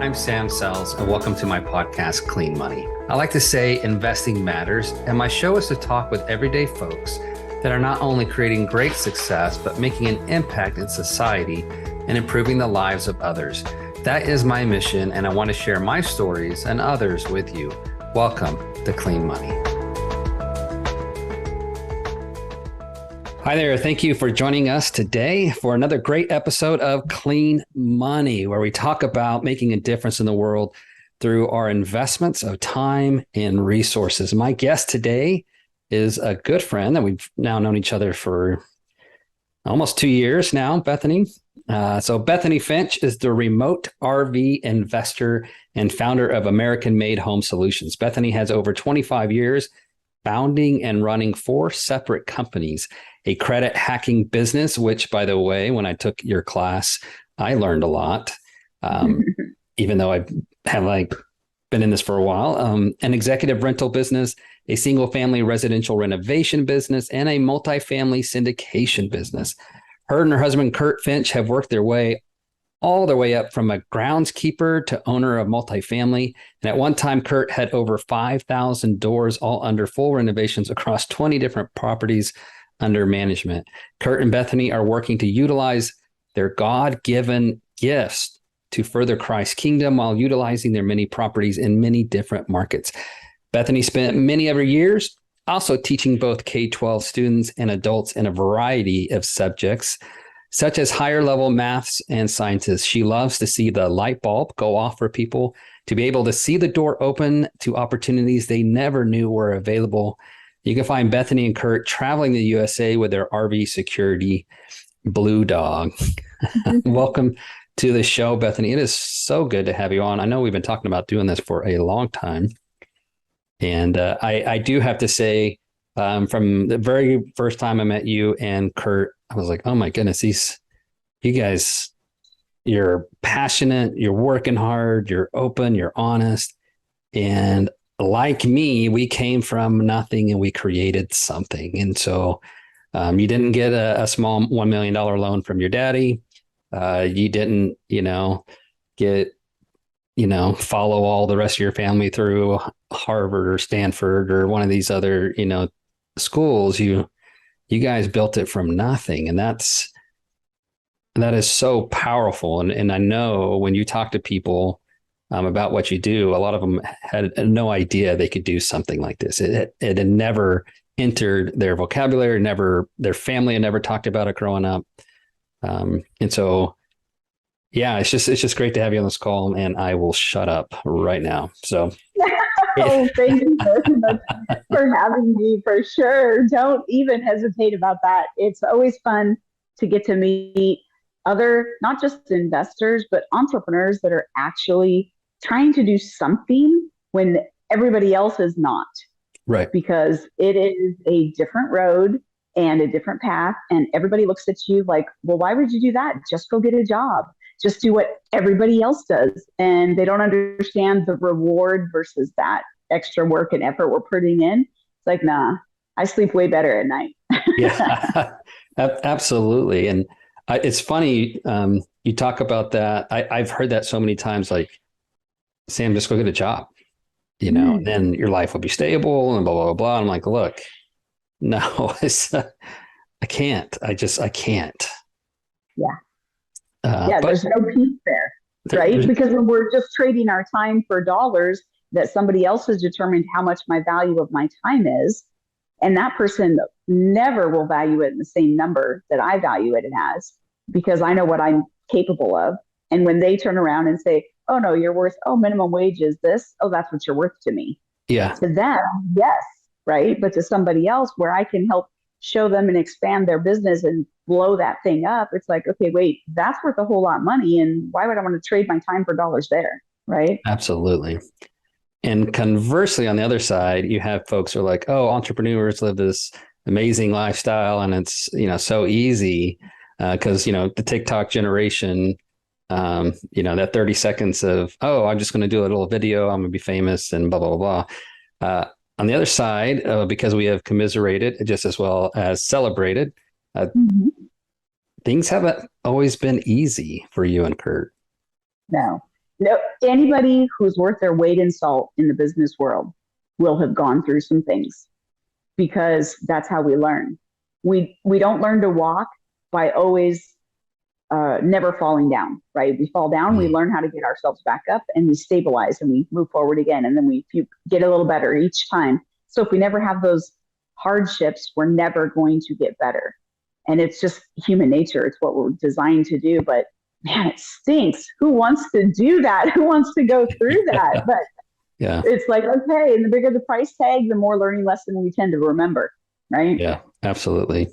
I'm Sam Sells, and welcome to my podcast, Clean Money. I like to say investing matters, and my show is to talk with everyday folks that are not only creating great success, but making an impact in society and improving the lives of others. That is my mission, and I want to share my stories and others with you. Welcome to Clean Money. Hi there. Thank you for joining us today for another great episode of Clean Money, where we talk about making a difference in the world through our investments of time and resources. My guest today is a good friend that we've now known each other for almost 2 years now, Bethany. So Bethany Finch is the remote RV investor and founder of American Made Home Solutions. Bethany has over 25 years founding and running 4 separate companies, a credit hacking business, which, by the way, when I took your class, I learned a lot, even though I have been in this for a while, an executive rental business, a single family residential renovation business, and a multifamily syndication business. Her and her husband, Kurt Finch, have worked their way all the way up from a groundskeeper to owner of multifamily. And at one time, Kurt had over 5,000 doors, all under full renovations across 20 different properties under management. Kurt and Bethany are working to utilize their God-given gifts to further Christ's kingdom while utilizing their many properties in many different markets. Bethany spent many other years also teaching both K-12 students and adults in a variety of subjects, such as higher level maths and sciences. She loves to see the light bulb go off for people to be able to see the door open to opportunities they never knew were available. You can find Bethany and Kurt traveling the USA with their RV security Blue Dog. Welcome to the show, Bethany. It is so good to have you on. I know we've been talking about doing this for a long time. And I do have to say, from the very first time I met you and Kurt, I was like, oh my goodness, you guys, you're passionate, you're working hard, you're open, you're honest. And like me, we came from nothing and we created something. And so you didn't get a small $1 million loan from your daddy. You didn't, follow all the rest of your family through Harvard or Stanford or one of these other, schools. You guys built it from nothing. And that is so powerful. And I know when you talk to people about what you do, a lot of them had no idea they could do something like this. It had never entered their vocabulary, their family had never talked about it growing up. And so, yeah, it's just great to have you on this call, and I will shut up right now. So. Oh, thank you very much for having me, for sure. Don't even hesitate about that. It's always fun to get to meet other, not just investors, but entrepreneurs that are actually trying to do something when everybody else is not. Right. Because it is a different road and a different path. And everybody looks at you like, well, why would you do that? Just go get a job. Just do what everybody else does. And they don't understand the reward versus that extra work and effort we're putting in. It's like, nah, I sleep way better at night. Yeah, absolutely. And it's funny, you talk about that. I've heard that so many times, like, Sam, just go get a job, and then your life will be stable and blah, blah, blah, blah. I'm like, look, no, I can't. I can't. Yeah. There's no peace there, right? Because when we're just trading our time for dollars, that somebody else has determined how much my value of my time is, and that person never will value it in the same number that I value it as, because I know what I'm capable of. And when they turn around and say, oh no, you're worth, minimum wage is this, that's what you're worth to me. Yeah. To them, yes, right? But to somebody else where I can help show them and expand their business and blow that thing up, it's like, okay, wait, that's worth a whole lot of money. And why would I want to trade my time for dollars there? Right. Absolutely. And conversely, on the other side, you have folks who are like, oh, entrepreneurs live this amazing lifestyle and it's, so easy because, the TikTok generation, that 30 seconds of, oh, I'm just going to do a little video, I'm going to be famous and blah, blah, blah, blah. On the other side, because we have commiserated just as well as celebrated, things haven't always been easy for you and Kurt. No, No, anybody who's worth their weight in salt in the business world will have gone through some things, because that's how we learn. We don't learn to walk by always never falling down, right? We fall down, we learn how to get ourselves back up, and we stabilize and we move forward again. And then we get a little better each time. So if we never have those hardships, we're never going to get better. And it's just human nature. It's what we're designed to do. But man, it stinks. Who wants to do that? Who wants to go through that? But yeah, it's like, okay, and the bigger the price tag, the more learning lesson we tend to remember, right? yeah, absolutely.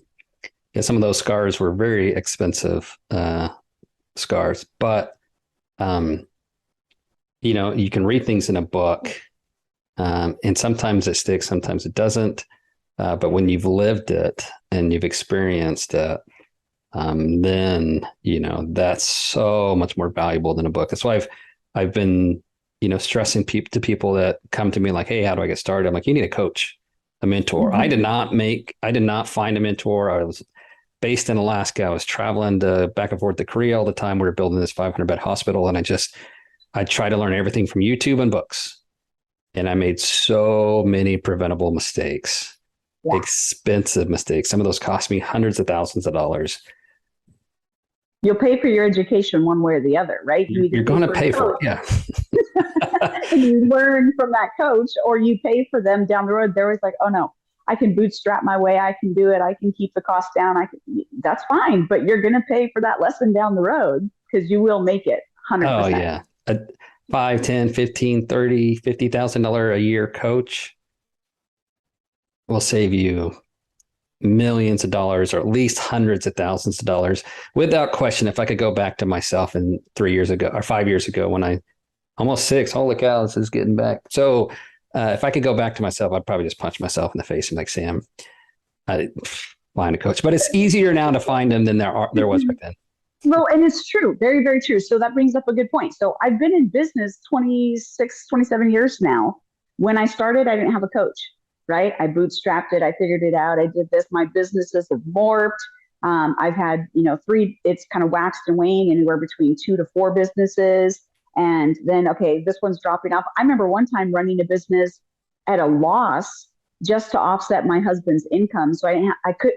Yeah, some of those scars were very expensive scars, but you can read things in a book, and sometimes it sticks, sometimes it doesn't. But when you've lived it and you've experienced it, then that's so much more valuable than a book. That's why I've been stressing to people that come to me like, hey, how do I get started? I'm like, you need a coach, a mentor. I did not find a mentor. I was based in Alaska. I was traveling back and forth to Korea all the time. We were building this 500-bed hospital, and I tried to learn everything from YouTube and books, and I made so many preventable mistakes. Yeah. Expensive mistakes. Some of those cost me hundreds of thousands of dollars. You'll pay for your education one way or the other, right? You're going to pay for it, yeah. And you learn from that coach, or you pay for them down the road. They're always like, oh no, I can bootstrap my way. I can do it. I can keep the cost down. That's fine, but you're going to pay for that lesson down the road, because you will make it 100%. Oh yeah. A $5, $10, $15, $30, $50,000 a year coach will save you millions of dollars, or at least hundreds of thousands of dollars, without question. If I could go back to myself in 3 years ago or 5 years ago, when I almost 6, holy cow, this is getting back. So if I could go back to myself, I'd probably just punch myself in the face and like, Sam, I find a coach. But it's easier now to find them than there was back then. Well, and it's true. Very, very true. So that brings up a good point. So I've been in business 26, 27 years now. When I started, I didn't have a coach, right? I bootstrapped it. I figured it out. I did this. My businesses have morphed. I've had, 3, it's kind of waxed and waned, anywhere between 2 to 4 businesses. And then, okay, this one's dropping off. I remember one time running a business at a loss just to offset my husband's income. So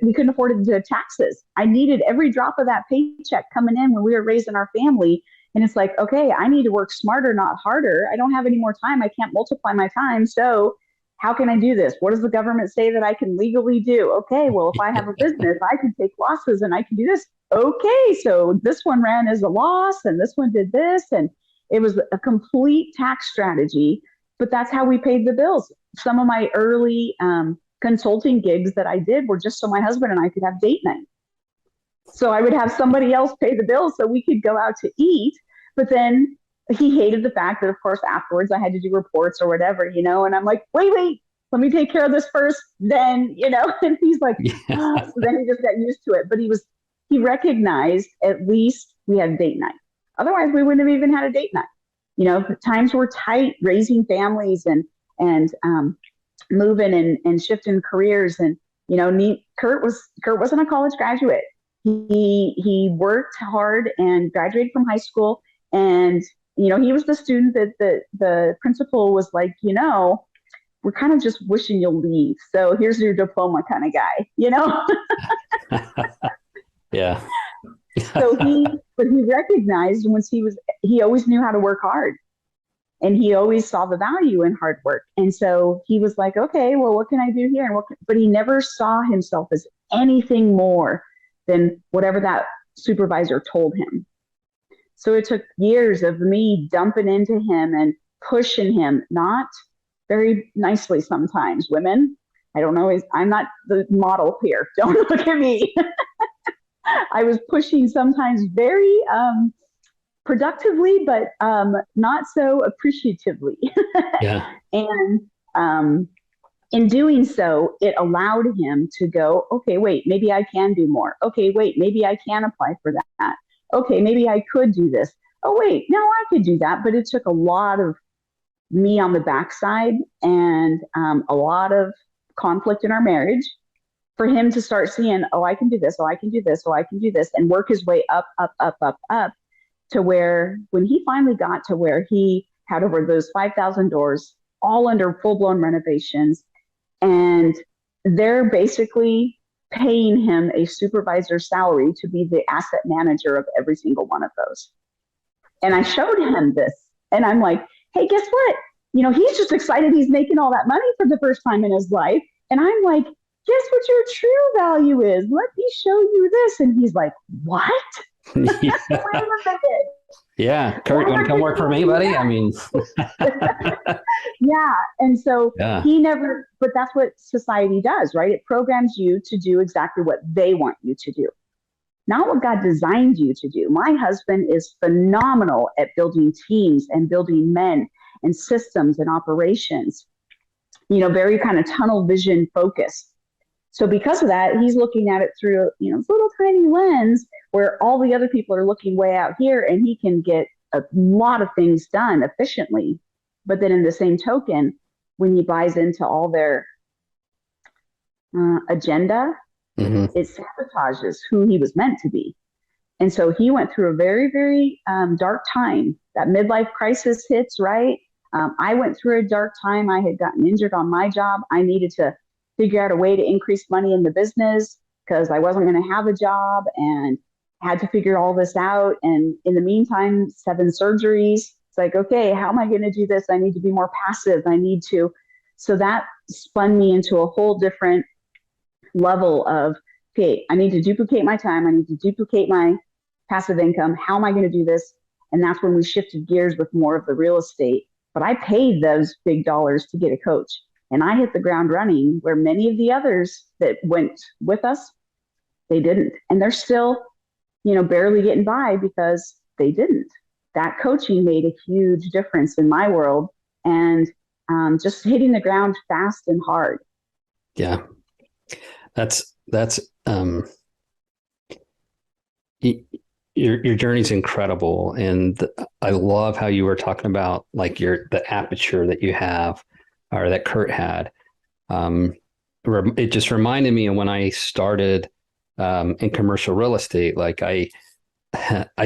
we couldn't afford to do taxes. I needed every drop of that paycheck coming in when we were raising our family. And it's like, okay, I need to work smarter, not harder. I don't have any more time. I can't multiply my time. So how can I do this? What does the government say that I can legally do? Okay, well, if I have a business, I can take losses and I can do this. Okay, so this one ran as a loss and this one did this. And it was a complete tax strategy, but that's how we paid the bills. Some of my early consulting gigs that I did were just so my husband and I could have date night. So I would have somebody else pay the bills so we could go out to eat. But then he hated the fact that, of course, afterwards I had to do reports or whatever, and I'm like, wait, let me take care of this first. Then, and he's like, yeah. So then he just got used to it. But he recognized at least we had date night. Otherwise, we wouldn't have even had a date night. Times were tight, raising families and moving and shifting careers. And, Kurt wasn't a college graduate. He worked hard and graduated from high school. And, he was the student that the principal was like, we're kind of just wishing you'll leave. So here's your diploma kind of guy, Yeah. But he recognized he always knew how to work hard, and he always saw the value in hard work. And so he was like, okay, well, what can I do here? But he never saw himself as anything more than whatever that supervisor told him. So it took years of me dumping into him and pushing him, not very nicely sometimes. Women, I don't know, I'm not the model here. Don't look at me. I was pushing sometimes very productively, but not so appreciatively. Yeah. And in doing so, it allowed him to go, okay, wait, maybe I can do more. Okay, wait, maybe I can apply for that. Okay, maybe I could do this. Oh, wait, no, I could do that. But it took a lot of me on the backside and a lot of conflict in our marriage for him to start seeing, oh, I can do this. Oh, I can do this. Oh, I can do this, and work his way up, up, up, up, up to where when he finally got to where he had over those 5,000 doors, all under full-blown renovations, and they're basically paying him a supervisor salary to be the asset manager of every single one of those. And I showed him this, and I'm like, hey, guess what? He's just excited he's making all that money for the first time in his life. And I'm like, guess what your true value is? Let me show you this. And he's like, what? Yeah. Wait a minute. Yeah. Kurt, you want to come work for me, buddy? I mean, yeah. And so but that's what society does, right? It programs you to do exactly what they want you to do, not what God designed you to do. My husband is phenomenal at building teams and building men and systems and operations, very kind of tunnel vision focused. So because of that, he's looking at it through, this little tiny lens where all the other people are looking way out here, and he can get a lot of things done efficiently. But then in the same token, when he buys into all their agenda, it sabotages who he was meant to be. And so he went through a very, very dark time. That midlife crisis hits, right? I went through a dark time. I had gotten injured on my job. I needed to figure out a way to increase money in the business because I wasn't going to have a job, and had to figure all this out. And in the meantime, 7 surgeries. It's like, okay, how am I going to do this? I need to be more passive. So that spun me into a whole different level of, okay, I need to duplicate my time. I need to duplicate my passive income. How am I going to do this? And that's when we shifted gears with more of the real estate. But I paid those big dollars to get a coach. And I hit the ground running where many of the others that went with us, they didn't. And they're still, barely getting by because they didn't. That coaching made a huge difference in my world, and just hitting the ground fast and hard. Yeah. That's your journey's incredible. And I love how you were talking about like the aperture that you have, or that Kurt had. It just reminded me of when I started in commercial real estate. Like I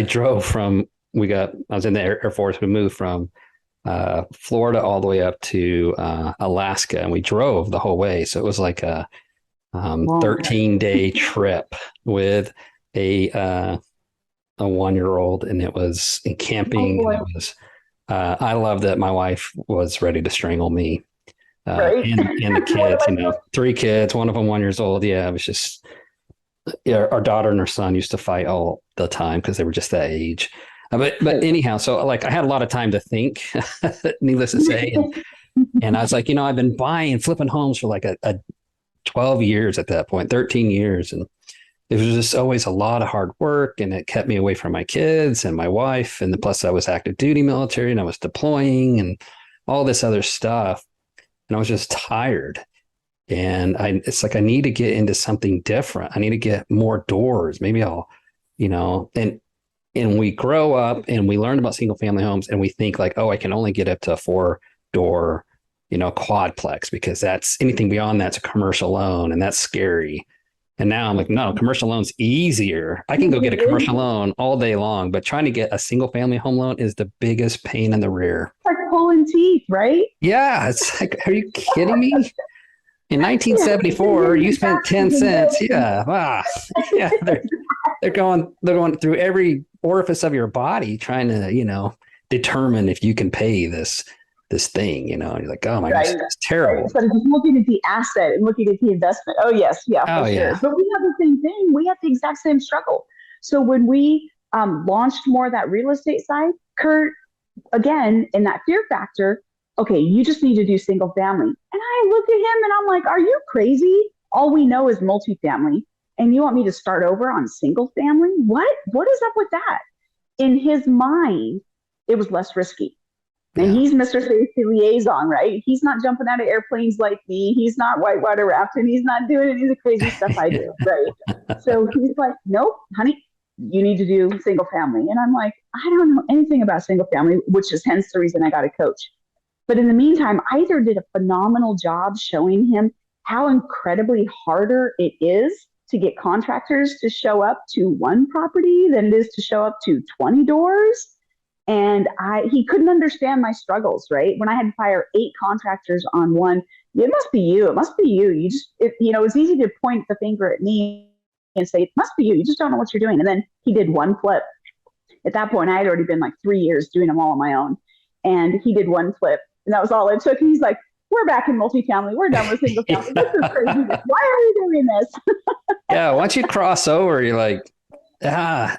drove from, I was in the Air Force. We moved from Florida all the way up to Alaska, and we drove the whole way. So it was like a 13-day trip with a 1-year-old, and it was in camping. And it was, I love that my wife was ready to strangle me. Right. and the kids, 3 kids, one of them 1 year old. Yeah, it was just, our daughter and her son used to fight all the time because they were just that age. But anyhow, so like I had a lot of time to think, needless to say. And I was like, I've been flipping homes for like a 12 years at that point, 13 years. And it was just always a lot of hard work, and it kept me away from my kids and my wife. And plus I was active duty military, and I was deploying and all this other stuff. And I was just tired. And it's like, I need to get into something different. I need to get more doors. Maybe I'll, and we grow up and we learn about single family homes, and we think like, oh, I can only get up to a 4-door, quadplex, because that's anything beyond that's a commercial loan, and that's scary. And now I'm like, no, commercial loan's easier. I can go get a commercial loan all day long, but trying to get a single family home loan is the biggest pain in the rear. It's like pulling teeth, right? Yeah. It's like, are you kidding me? In 1974, you spent 10 cents. Yeah. Wow. Yeah. They're going through every orifice of your body trying to, determine if you can pay this thing, and you're like, oh my gosh, it's terrible. Right. So just looking at the asset and looking at the investment. Oh yes. Yeah. Oh, yeah. Sure. But we have the same thing. We have the exact same struggle. So when we launched more of that real estate side, Kurt, again, in that fear factor, okay, you just need to do single family. And I look at him and I'm like, are you crazy? All we know is multifamily. And you want me to start over on single family? What is up with that? In his mind, it was less risky. And he's Mr. Safety Liaison, right? He's not jumping out of airplanes like me. He's not whitewater rafting. He's not doing any of the crazy stuff I do, right? So he's like, nope, honey, you need to do single family. And I'm like, I don't know anything about single family, which is hence the reason I got a coach. But in the meantime, I did a phenomenal job showing him how incredibly harder it is to get contractors to show up to one property than it is to show up to 20 doors. And he couldn't understand my struggles, right? When I had to fire 8 contractors on one, it must be you. It must be you. It's easy to point the finger at me and say, it must be you. You just don't know what you're doing. And then he did one flip. At that point, I had already been like 3 years doing them all on my own. And he did one flip. And that was all it took. And he's like, we're back in multifamily. We're done with single family. This is crazy. Why are we doing this? Yeah. Once you cross over, you're like, and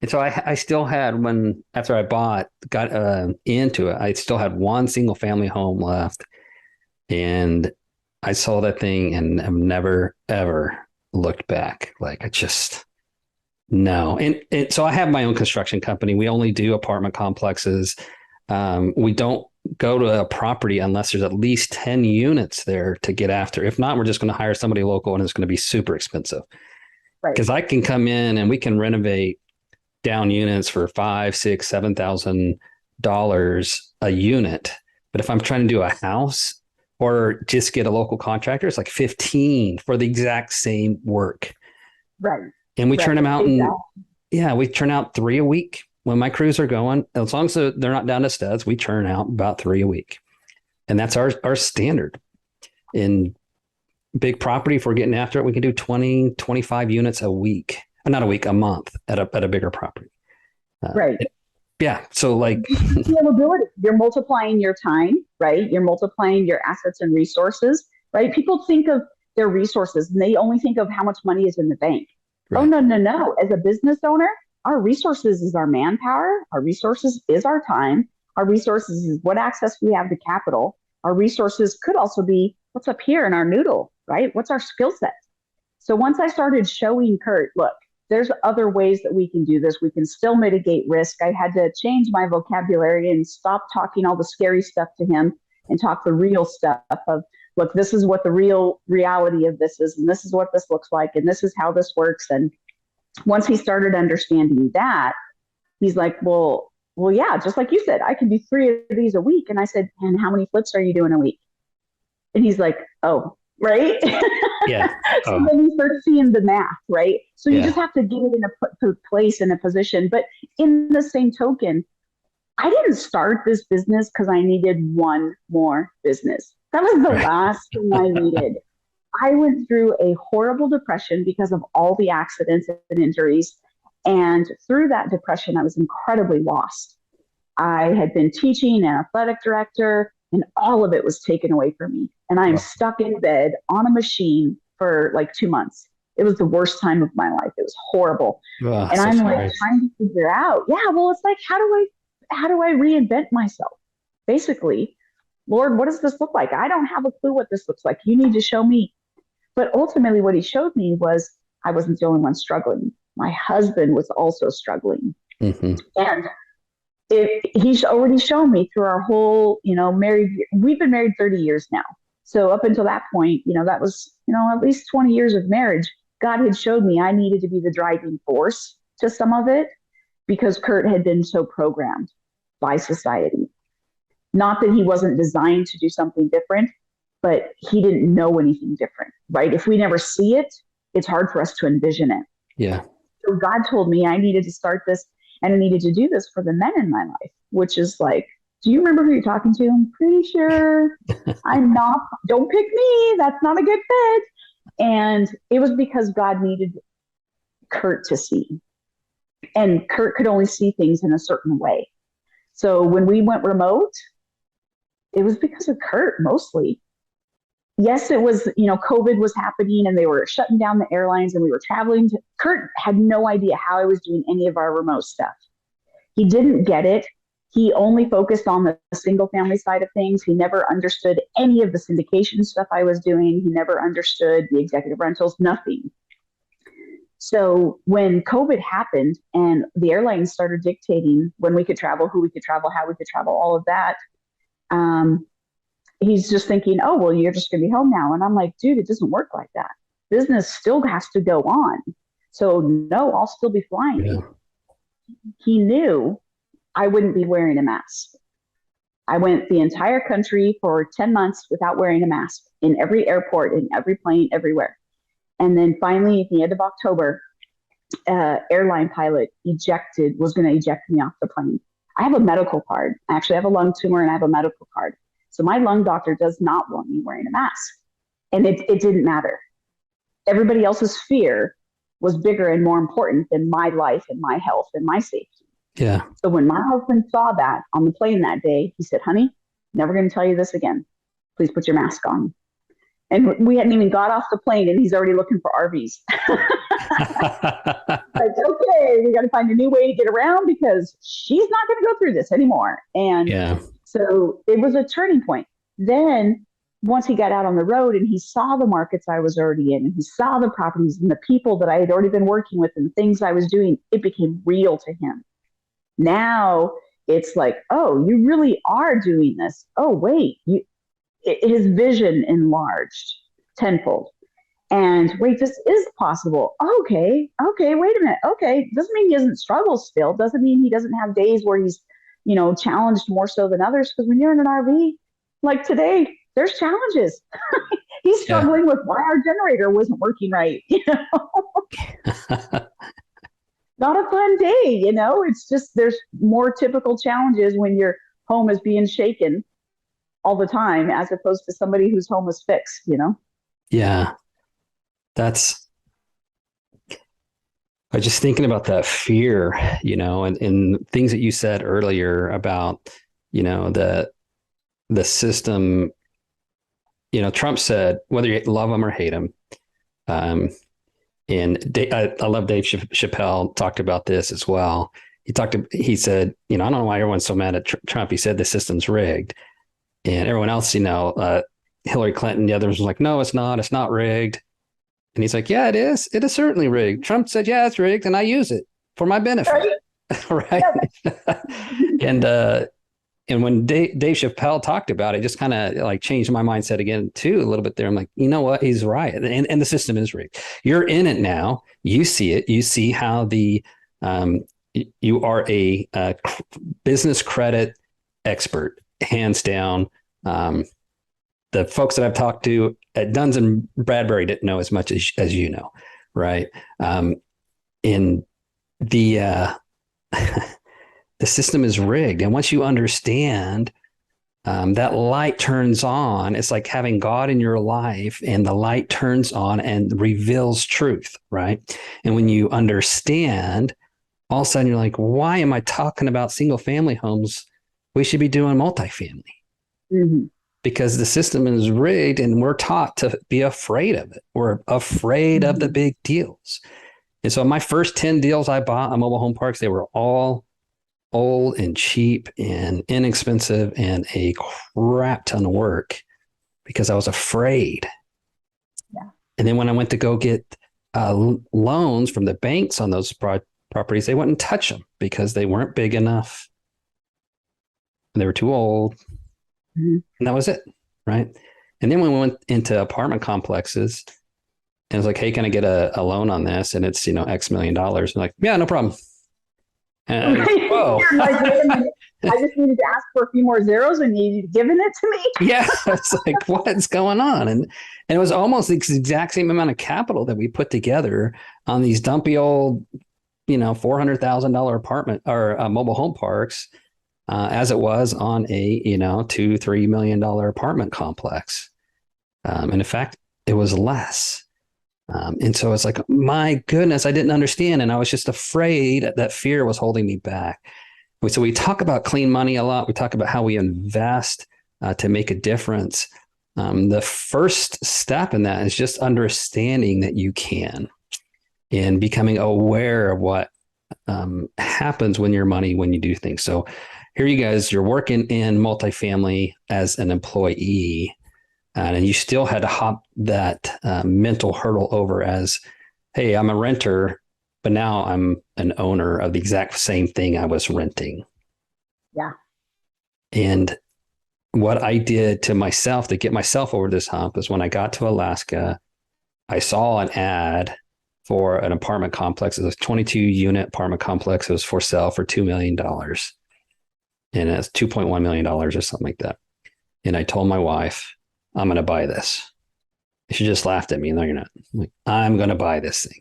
And so I still had after I got into it, I still had one single family home left. And I saw that thing and I've never, ever looked back. Like no. And so I have my own construction company. We only do apartment complexes. We don't go to a property unless there's at least 10 units there to get after. If not, we're just going to hire somebody local and it's going to be super expensive. Right. Because I can come in and we can renovate down units for $5,000, $6,000, $7,000 a unit. But if I'm trying to do a house or just get a local contractor, it's like 15 for the exact same work. Right. And we turn them out we turn out 3 a week when my crews are going. As long as they're not down to studs, we churn out about 3 a week. And that's our standard. In big property, if we're getting after it, we can do 20, 25 units a week. Not a week, a month at a bigger property. Right. So like scalability, you're multiplying your time, right? You're multiplying your assets and resources, right? People think of their resources and they only think of how much money is in the bank. Right. Oh, no. As a business owner, our resources is our manpower. Our resources is our time. Our resources is what access we have to capital. Our resources could also be what's up here in our noodle, right? What's our skill set? So once I started showing Kurt, look, there's other ways that we can do this. We can still mitigate risk. I had to change my vocabulary and stop talking all the scary stuff to him and talk the real stuff of, look, this is what the real reality of this is, and this is what this looks like, and this is how this works. And once he started understanding that, he's like, well, yeah, just like you said, I can do 3 of these a week. And I said, and how many flips are you doing a week? And he's like, oh, right. Yeah. So then you start seeing the math, right? So you just have to get it in a place, in a position. But in the same token, I didn't start this business because I needed one more business. That was the last thing I needed. I went through a horrible depression because of all the accidents and injuries. And through that depression, I was incredibly lost. I had been teaching and athletic director, and all of it was taken away from me. And I'm stuck in bed on a machine for like 2 months. It was the worst time of my life. It was horrible. And I'm like trying to figure out, it's like, how do I reinvent myself? Basically, Lord, what does this look like? I don't have a clue what this looks like. You need to show me. But ultimately what he showed me was I wasn't the only one struggling. My husband was also struggling. Mm-hmm. And he's already shown me through our whole, we've been married 30 years now. So up until that point, that was, at least 20 years of marriage. God had showed me I needed to be the driving force to some of it because Kurt had been so programmed by society. Not that he wasn't designed to do something different, but he didn't know anything different, right? If we never see it, it's hard for us to envision it. Yeah. So God told me I needed to start this and I needed to do this for the men in my life, which is like, do you remember who you're talking to? I'm pretty sure I'm not. Don't pick me. That's not a good fit. And it was because God needed Kurt to see. And Kurt could only see things in a certain way. So when we went remote, it was because of Kurt mostly. Yes, it was, COVID was happening and they were shutting down the airlines and we were traveling. Kurt had no idea how I was doing any of our remote stuff. He didn't get it. He only focused on the single family side of things. He never understood any of the syndication stuff I was doing. He never understood the executive rentals, nothing. So when COVID happened and the airlines started dictating when we could travel, who we could travel, how we could travel, all of that, he's just thinking, oh, well, you're just going to be home now. And I'm like, dude, it doesn't work like that. Business still has to go on. So no, I'll still be flying. Yeah. He knew I wouldn't be wearing a mask. I went the entire country for 10 months without wearing a mask in every airport, in every plane, everywhere. And then finally, at the end of October, airline pilot was going to eject me off the plane. I have a medical card. I actually have a lung tumor and I have a medical card. So my lung doctor does not want me wearing a mask. And it didn't matter. Everybody else's fear was bigger and more important than my life and my health and my safety. Yeah. So when my husband saw that on the plane that day, he said, honey, never going to tell you this again. Please put your mask on. And we hadn't even got off the plane and he's already looking for RVs. Like, okay, we got to find a new way to get around because she's not going to go through this anymore. And so it was a turning point. Then once he got out on the road and he saw the markets I was already in, and he saw the properties and the people that I had already been working with and the things I was doing, it became real to him. Now it's like, oh, you really are doing this. Oh, wait, his vision enlarged tenfold. And wait, this is possible. Okay, wait a minute. Okay, doesn't mean he doesn't struggle still. Doesn't mean he doesn't have days where he's, challenged more so than others. Because when you're in an RV, like today, there's challenges. He's struggling with why our generator wasn't working right. Not a fun day, It's just there's more typical challenges when your home is being shaken all the time, as opposed to somebody whose home was fixed, Yeah. I was just thinking about that fear, and things that you said earlier about, the system. Trump said, whether you love him or hate him, and I love Dave Chappelle talked about this as well. He said, I don't know why everyone's so mad at Trump. He said the system's rigged. And everyone else, Hillary Clinton, the others was like, no, it's not rigged. And he's like, yeah, it is. It is certainly rigged. Trump said, yeah, it's rigged. And I use it for my benefit. Right. And when Dave Chappelle talked about it, just kind of like changed my mindset again, too, a little bit there. I'm like, you know what? He's right. And the system is rigged. You're in it now. You see it. You see how you are a business credit expert, hands down. The folks that I've talked to at Duns and Bradbury didn't know as much as you know, right? In the the system is rigged, and once you understand, that light turns on. It's like having God in your life, and the light turns on and reveals truth, right? And when you understand, all of a sudden you're like, why am I talking about single family homes? We should be doing multifamily. Mm-hmm. Because the system is rigged and we're taught to be afraid of it. We're afraid of the big deals. And so my first 10 deals I bought on mobile home parks, they were all old and cheap and inexpensive and a crap ton of work because I was afraid. Yeah. And then when I went to go get loans from the banks on those properties, they wouldn't touch them because they weren't big enough. And they were too old. Mm-hmm. And that was it. Right. And then when we went into apartment complexes and it's like, hey, can I get a loan on this? And it's, X million dollars. I'm like, yeah, no problem. And whoa. Like, wait a minute. I just needed to ask for a few more zeros and you've given it to me. Yeah. It's like, what's going on? And it was almost the exact same amount of capital that we put together on these dumpy old, $400,000 apartment or mobile home parks. As it was on a, $2-3 million apartment complex. And in fact, it was less. And so it's like, my goodness, I didn't understand. And I was just afraid that fear was holding me back. So we talk about clean money a lot. We talk about how we invest to make a difference. The first step in that is just understanding that you can and becoming aware of what happens when you do things. So here you guys, you're working in multifamily as an employee, and you still had to hop that mental hurdle over as, hey, I'm a renter, but now I'm an owner of the exact same thing I was renting. Yeah. And what I did to myself to get myself over this hump is when I got to Alaska, I saw an ad for an apartment complex. It was a 22-unit apartment complex. It was for sale for $2 million. And it's $2.1 million or something like that. And I told my wife, I'm going to buy this. She just laughed at me. No, you're not. I'm like, I'm going to buy this thing.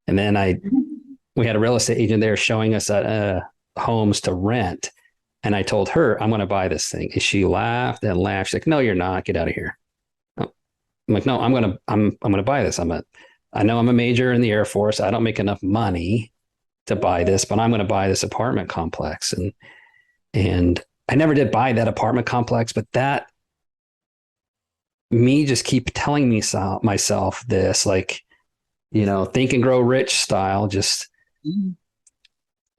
And then we had a real estate agent there showing us homes to rent. And I told her, I'm going to buy this thing. And she laughed and laughed. She's like, no, you're not. Get out of here. I'm like, no, I'm going to buy this. I know I'm a major in the Air Force. I don't make enough money to buy this, but I'm going to buy this apartment complex. And I never did buy that apartment complex, but that me just keep telling myself this, like, think and grow rich style, just,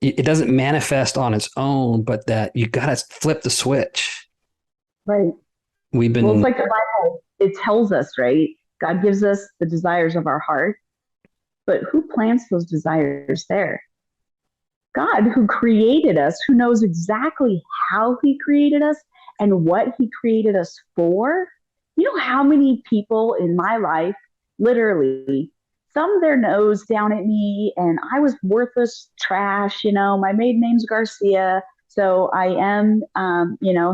it doesn't manifest on its own, but that you got to flip the switch. Right. Well, it's like the Bible, it tells us, right? God gives us the desires of our heart, but who plants those desires there? God, who created us, who knows exactly how he created us and what he created us for. You know how many people in my life literally thumbed their nose down at me and I was worthless trash. My maiden name's Garcia. So I am,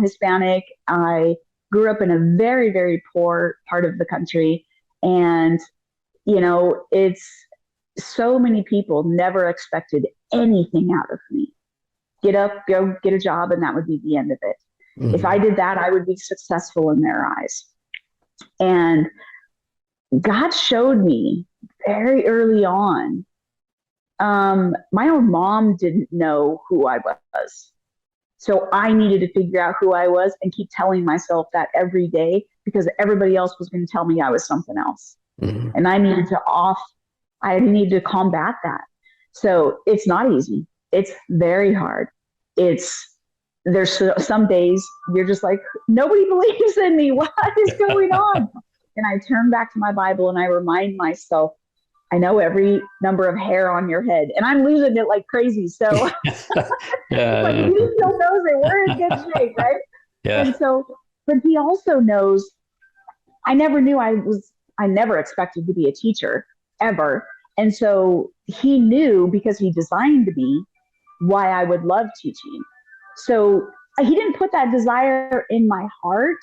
Hispanic. I grew up in a very, very poor part of the country. And, it's so many people never expected anything out of me. Get up, go get a job, and that would be the end of it. Mm-hmm. If I did that, I would be successful in their eyes. And God showed me very early on. My own mom didn't know who I was. So I needed to figure out who I was and keep telling myself that every day because everybody else was going to tell me I was something else. Mm-hmm. And I needed to combat that. So it's not easy. It's very hard. There's some days you're just like, nobody believes in me. What is going on? And I turn back to my Bible and I remind myself, I know every number of hair on your head, and I'm losing it like crazy. So like, he still knows it. We're in good shape, right? Yeah. And so, but he also knows, I never expected to be a teacher ever. And so he knew, because he designed me, why I would love teaching. So he didn't put that desire in my heart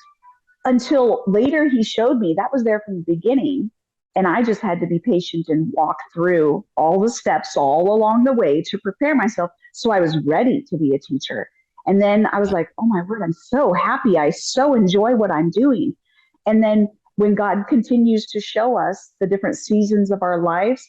until later. He showed me that was there from the beginning. And I just had to be patient and walk through all the steps all along the way to prepare myself. So I was ready to be a teacher. And then I was like, oh my word, I'm so happy. I so enjoy what I'm doing. And then when God continues to show us the different seasons of our lives,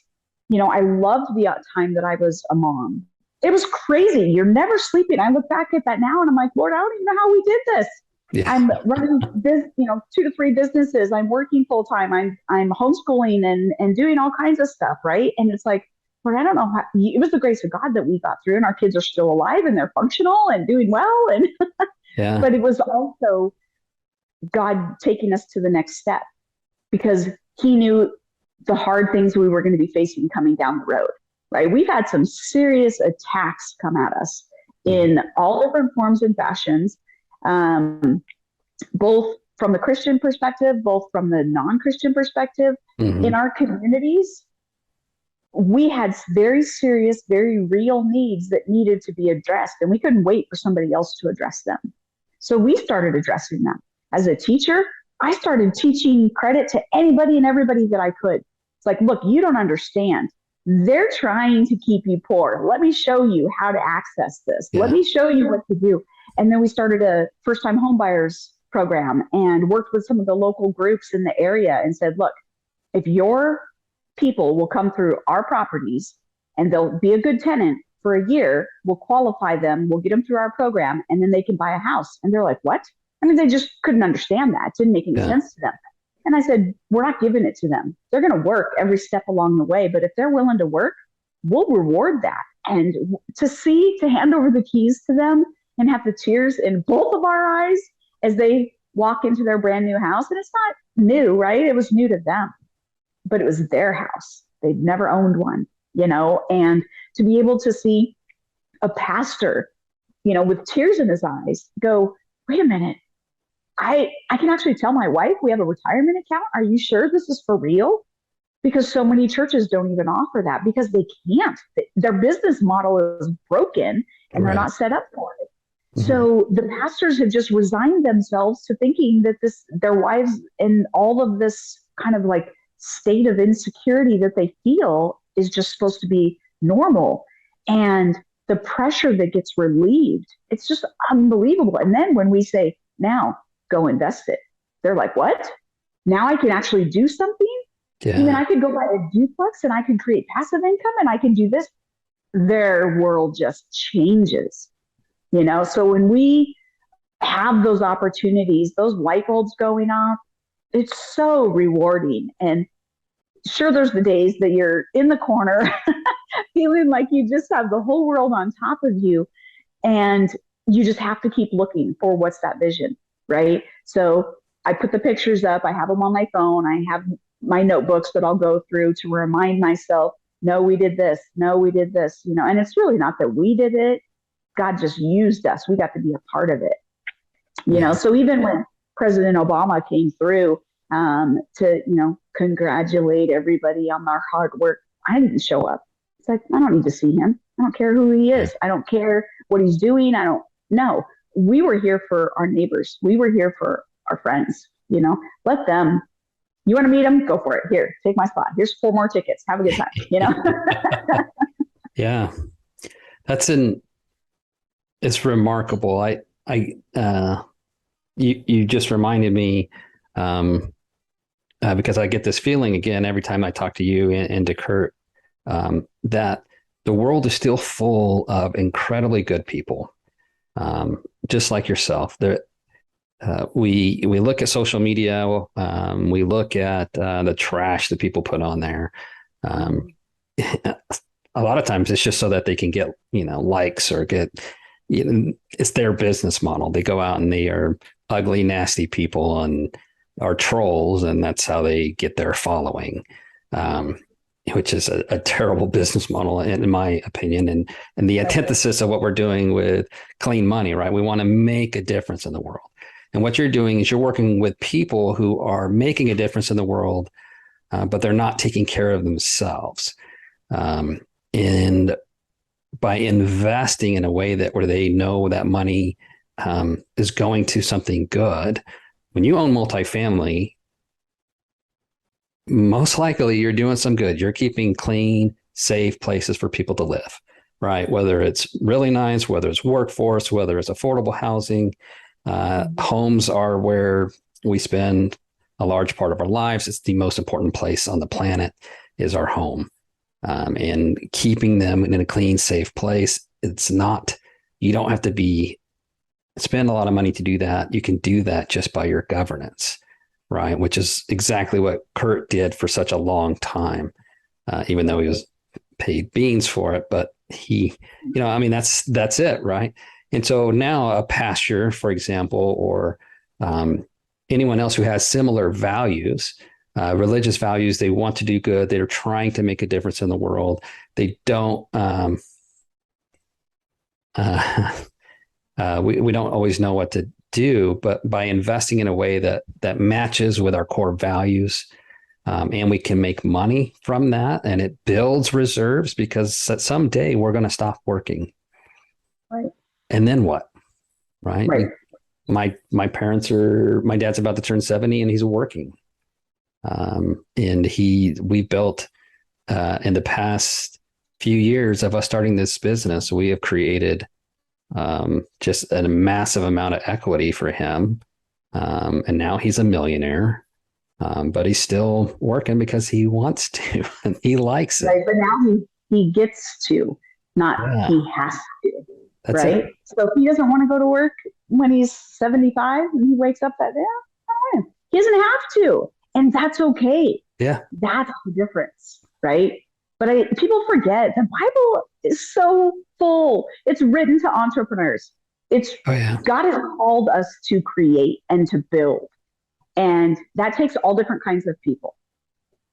I loved the time that I was a mom. It was crazy. You're never sleeping. I look back at that now and I'm like, Lord, I don't even know how we did this. Yeah. I'm running 2 to 3 businesses. I'm working full time. I'm homeschooling and doing all kinds of stuff, right? And it's like, Lord, I don't know how. It was the grace of God that we got through, and our kids are still alive and they're functional and doing well. And yeah. But it was also God taking us to the next step, because he knew the hard things we were going to be facing coming down the road, right? We've had some serious attacks come at us in all different forms and fashions, both from the Christian perspective, both from the non-Christian perspective. Mm-hmm. In our communities, we had very serious, very real needs that needed to be addressed, and we couldn't wait for somebody else to address them. So we started addressing them. As a teacher, I started teaching credit to anybody and everybody that I could. It's like, look, you don't understand. They're trying to keep you poor. Let me show you how to access this. Yeah. Let me show you what to do. And then we started a first-time homebuyers program and worked with some of the local groups in the area and said, look, if your people will come through our properties and they'll be a good tenant for a year, we'll qualify them, we'll get them through our program, and then they can buy a house. And they're like, what? I mean, they just couldn't understand that. It didn't make any sense to them. And I said, we're not giving it to them. They're going to work every step along the way. But if they're willing to work, we'll reward that. And to hand over the keys to them and have the tears in both of our eyes as they walk into their brand new house. And it's not new, right? It was new to them, but it was their house. They'd never owned one, and to be able to see a pastor, with tears in his eyes go, wait a minute. I can actually tell my wife we have a retirement account. Are you sure this is for real? Because so many churches don't even offer that because they can't. Their business model is broken and they're not set up for it. Mm-hmm. So the pastors have just resigned themselves to thinking that their wives and all of this kind of like state of insecurity that they feel is just supposed to be normal. And the pressure that gets relieved, it's just unbelievable. And then when we say, now go invest it, they're like, what? Now I can actually do something? Yeah. Even I could go buy a duplex and I can create passive income and I can do this. Their world just changes, you know? So when we have those opportunities, those light bulbs going off, it's so rewarding. And sure, there's the days that you're in the corner feeling like you just have the whole world on top of you. And you just have to keep looking for what's that vision, right? So I put the pictures up, I have them on my phone, I have my notebooks that I'll go through to remind myself, no, we did this, no, we did this, you know, and it's really not that we did it. God just used us. We got to be a part of it, you know? So even when President Obama came through to, you know, congratulate everybody on their hard work, I didn't show up. It's like, I don't need to see him. I don't care who he is. I don't care what he's doing. I don't know. We were here for our neighbors. We were here for our friends, you know, let them, you want to meet them? Go for it. Here, take my spot. Here's 4 more tickets. Have a good time, you know? Yeah. It's remarkable. You just reminded me, because I get this feeling again, every time I talk to you and to Kurt, that the world is still full of incredibly good people, just like yourself. We look at social media, we look at the trash that people put on there. A lot of times it's just so that they can get, you know, likes or get, you know, it's their business model. They go out and they are ugly, nasty people and are trolls, and that's how they get their following, which is a terrible business model in my opinion, and the antithesis of what we're doing with clean money, right? We want to make a difference in the world. And what you're doing is you're working with people who are making a difference in the world, but they're not taking care of themselves. And by investing in a way that where they know that money is going to something good, when you own multifamily, most likely you're doing some good. You're keeping clean, safe places for people to live, right? Whether it's really nice, whether it's workforce, whether it's affordable housing, homes are where we spend a large part of our lives. It's the most important place on the planet is our home. And keeping them in a clean, safe place. It's not, you don't have to spend a lot of money to do that. You can do that just by your governance, right? Which is exactly what Kurt did for such a long time, even though he was paid beans for it. But he, you know, I mean, that's it, right? And so now a pastor, for example, or anyone else who has similar values, religious values, they want to do good. They're trying to make a difference in the world. They don't, we don't always know what to do, but by investing in a way that matches with our core values, and we can make money from that, and it builds reserves, because someday we're going to stop working. Right. And then what? Right. My dad's about to turn 70 and he's working. And we built, in the past few years of us starting this business, we have created, just a massive amount of equity for him. And now he's a millionaire, but he's still working because he wants to, and he likes it. Right. But now he gets to, not he has to. That's right. It. So if he doesn't want to go to work when he's 75 and he wakes up that day, he doesn't have to. And that's okay. Yeah. That's the difference. Right. But people forget the Bible is so full. It's written to entrepreneurs. God has called us to create and to build. And that takes all different kinds of people.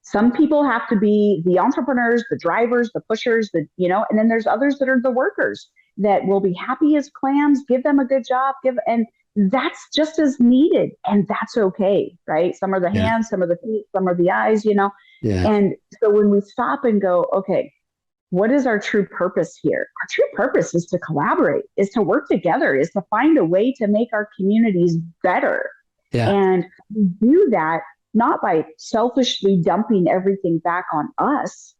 Some people have to be the entrepreneurs, the drivers, the pushers, and then there's others that are the workers that will be happy as clams, give them a good job, and that's just as needed. And that's okay, right? Some are the hands, some are the feet, some are the eyes, Yeah. And so when we stop and go, okay, what is our true purpose here? Our true purpose is to collaborate, is to work together, is to find a way to make our communities better. Yeah. And we do that not by selfishly dumping everything back on us.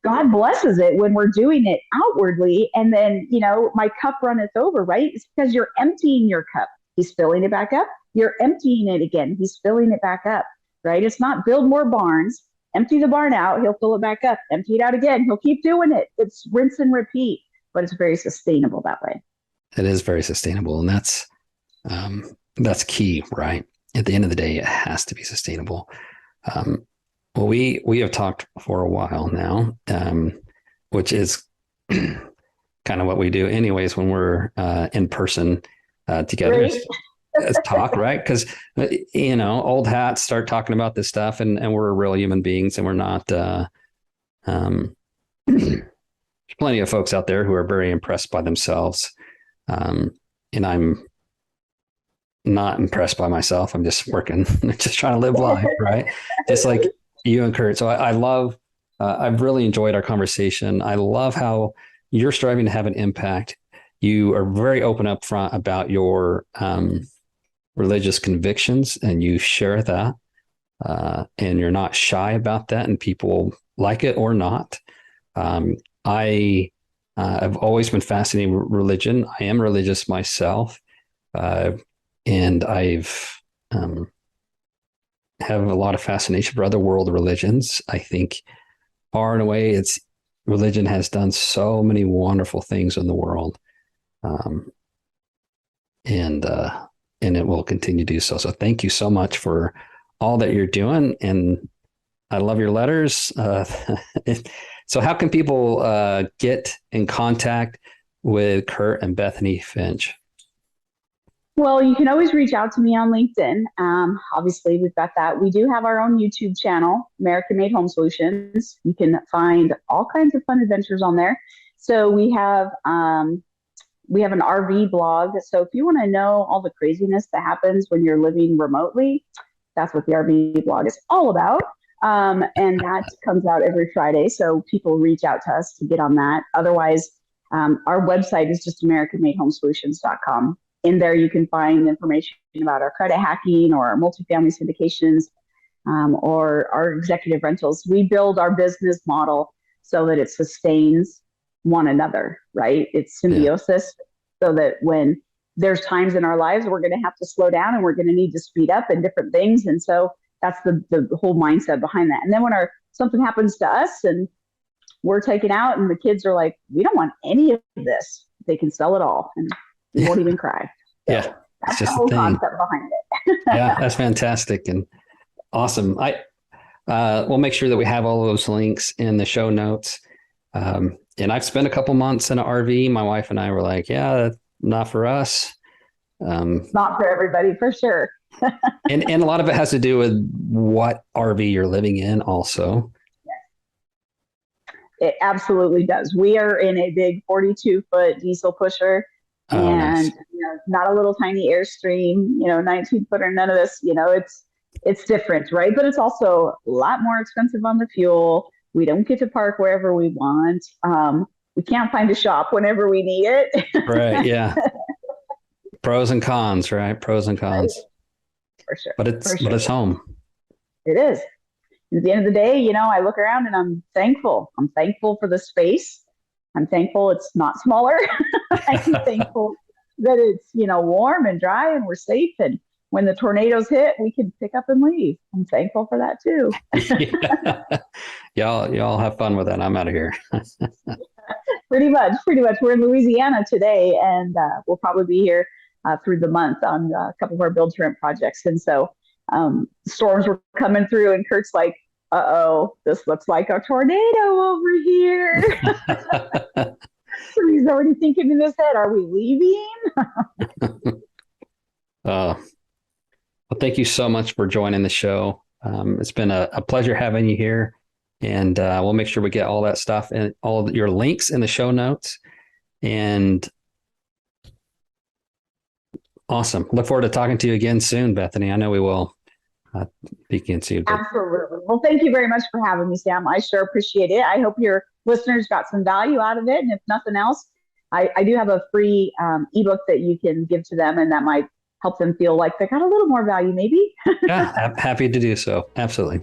God blesses it when we're doing it outwardly. And then, my cup runneth over, right? It's because you're emptying your cup. He's filling it back up. You're emptying it again. He's filling it back up, right? It's not build more barns, empty the barn out. He'll fill it back up, empty it out again. He'll keep doing it. It's rinse and repeat, but it's very sustainable that way. It is very sustainable. And that's key, right? At the end of the day, it has to be sustainable. Well, we have talked for a while now, which is kind of what we do anyways when we're in person together. Right. Is talk, right? Because, old hats start talking about this stuff and we're real human beings and we're not, there's plenty of folks out there who are very impressed by themselves. And I'm not impressed by myself. I'm just working, just trying to live life, right? Just like you and Kurt. So I love, I've really enjoyed our conversation. I love how you're striving to have an impact. You are very open up front about your religious convictions and you share that. And you're not shy about that and people like it or not. I've always been fascinated with religion. I am religious myself. And I've have a lot of fascination for other world religions. I think far and away, religion has done so many wonderful things in the world. And it will continue to do so. So thank you so much for all that you're doing. And I love your letters. So how can people get in contact with Kurt and Bethany Finch? Well, you can always reach out to me on LinkedIn. Obviously, we've got that. We do have our own YouTube channel, American Made Home Solutions. You can find all kinds of fun adventures on there. So we have an RV blog. So if you want to know all the craziness that happens when you're living remotely, that's what the RV blog is all about. And that comes out every Friday. So people reach out to us to get on that. Otherwise, our website is just AmericanMadeHomeSolutions.com. In there, you can find information about our credit hacking or our multifamily syndications or our executive rentals. We build our business model so that it sustains one another, right? It's symbiosis so that when there's times in our lives we're going to have to slow down and we're going to need to speed up in different things. And so that's the whole mindset behind that. And then when something happens to us and we're taken out and the kids are like, we don't want any of this, they can sell it all. And we won't even cry. So that's just the whole concept behind it. Yeah, that's fantastic and awesome. We'll make sure that we have all those links in the show notes. And I've spent a couple months in an RV. My wife and I were like, yeah, not for us. Not for everybody, for sure. and a lot of it has to do with what RV you're living in also. Yes. It absolutely does. We are in a big 42-foot diesel pusher. And nice. Not a little tiny Airstream, 19-footer, none of this, it's different, right? But it's also a lot more expensive on the fuel. We don't get to park wherever we want. We can't find a shop whenever we need it. Right. Yeah. Pros and cons, right? Pros and cons. For sure. But it's home. It is. At the end of the day, I look around and I'm thankful. I'm thankful for the space. I'm thankful it's not smaller. I'm thankful that it's, warm and dry and we're safe. And when the tornadoes hit, we can pick up and leave. I'm thankful for that too. Y'all have fun with that. I'm out of here. Pretty much. We're in Louisiana today and we'll probably be here through the month on a couple of our build to rent projects. And so storms were coming through and Kurt's like, uh-oh, this looks like a tornado over here. So he's already thinking in his head, are we leaving? Well, thank you so much for joining the show. It's been a pleasure having you here. And we'll make sure we get all that stuff and all of your links in the show notes. And awesome. Look forward to talking to you again soon, Bethany. I know we will. Speaking soon. Absolutely. Well, thank you very much for having me, Sam. I sure appreciate it. I hope your listeners got some value out of it. And if nothing else, I do have a free ebook that you can give to them, and that might help them feel like they got a little more value, maybe. Yeah, happy to do so. Absolutely.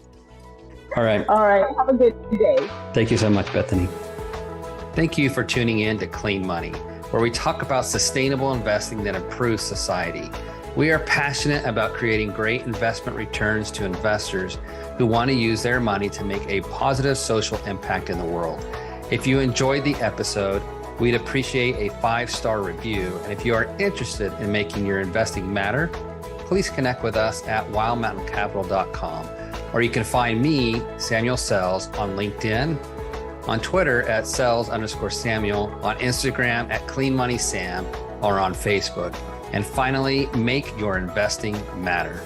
All right. All right. Have a good day. Thank you so much, Bethany. Thank you for tuning in to Clean Money, where we talk about sustainable investing that improves society. We are passionate about creating great investment returns to investors who want to use their money to make a positive social impact in the world. If you enjoyed the episode, we'd appreciate a 5-star review. And if you are interested in making your investing matter, please connect with us at wildmountaincapital.com, or you can find me, Samuel Sells, on LinkedIn, on Twitter at Sells_Samuel, on Instagram at Clean Money Sam, or on Facebook. And finally, make your investing matter.